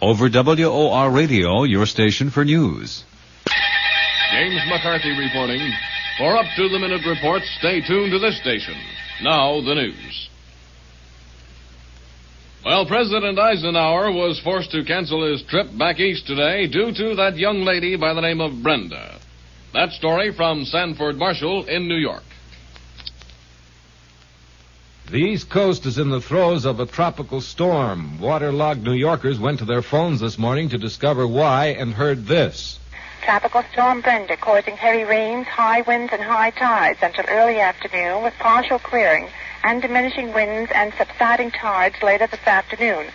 Over WOR Radio, your station for news. James McCarthy reporting. For up-to-the-minute reports, stay tuned to this station. Now, the news. Well, President Eisenhower was forced to cancel his trip back east today due to that young lady by the name of Brenda. That story from Sanford Marshall in New York. The East Coast is in the throes of a tropical storm. Waterlogged New Yorkers went to their phones this morning to discover why and heard this. Tropical Storm Brenda causing heavy rains, high winds, and high tides until early afternoon with partial clearing and diminishing winds and subsiding tides later this afternoon.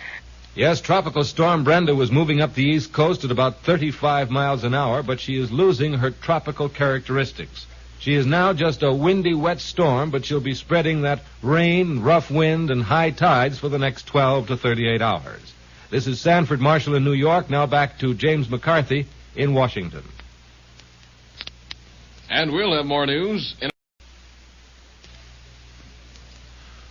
Yes, Tropical Storm Brenda was moving up the East Coast at about 35 miles an hour, but she is losing her tropical characteristics. She is now just a windy, wet storm, but she'll be spreading that rain, rough wind, and high tides for the next 12 to 38 hours. This is Sanford Marshall in New York. Now back to James McCarthy in Washington. And we'll have more news.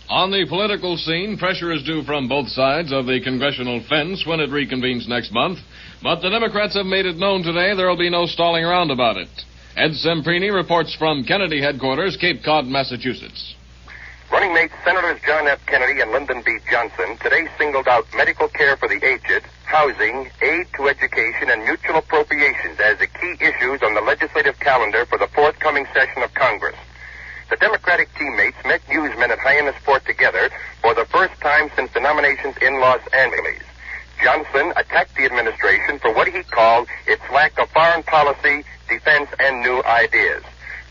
On the political scene, pressure is due from both sides of the congressional fence when it reconvenes next month. But the Democrats have made it known today there will be no stalling around about it. Ed Semprini reports from Kennedy headquarters, Cape Cod, Massachusetts. Running mates Senators John F. Kennedy and Lyndon B. Johnson today singled out medical care for the aged, housing, aid to education, and mutual appropriations as the key issues on the legislative calendar for the forthcoming session of Congress. The Democratic teammates met newsmen at Hyannisport together for the first time since the nominations in Los Angeles. Johnson attacked the administration for what he called its lack of foreign policy, defense, and new ideas.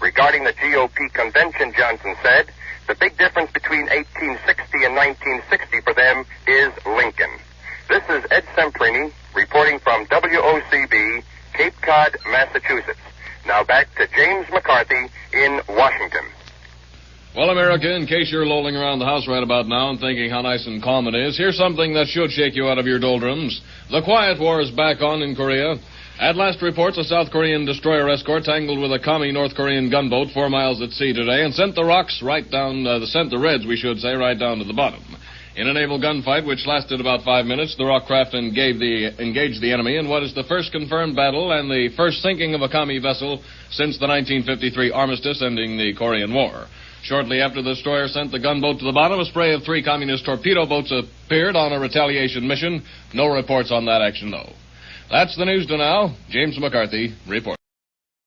Regarding the GOP convention, Johnson said, the big difference between 1860 and 1960 for them is Lincoln. This is Ed Semprini reporting from WOCB, Cape Cod, Massachusetts. Now back to James McCarthy in Washington. Well, America, in case you're lolling around the house right about now and thinking how nice and calm it is, here's something that should shake you out of your doldrums. The quiet war is back on in Korea. At last reports, a South Korean destroyer escort tangled with a commie North Korean gunboat 4 miles at sea today and sent the rocks right down, sent the Reds, we should say, right down to the bottom. In a naval gunfight which lasted about 5 minutes, the rock craft engaged the enemy in what is the first confirmed battle and the first sinking of a commie vessel since the 1953 armistice ending the Korean War. Shortly after the destroyer sent the gunboat to the bottom, a spray of 3 communist torpedo boats appeared on a retaliation mission. No reports on that action, though. That's the news to now. James McCarthy reports.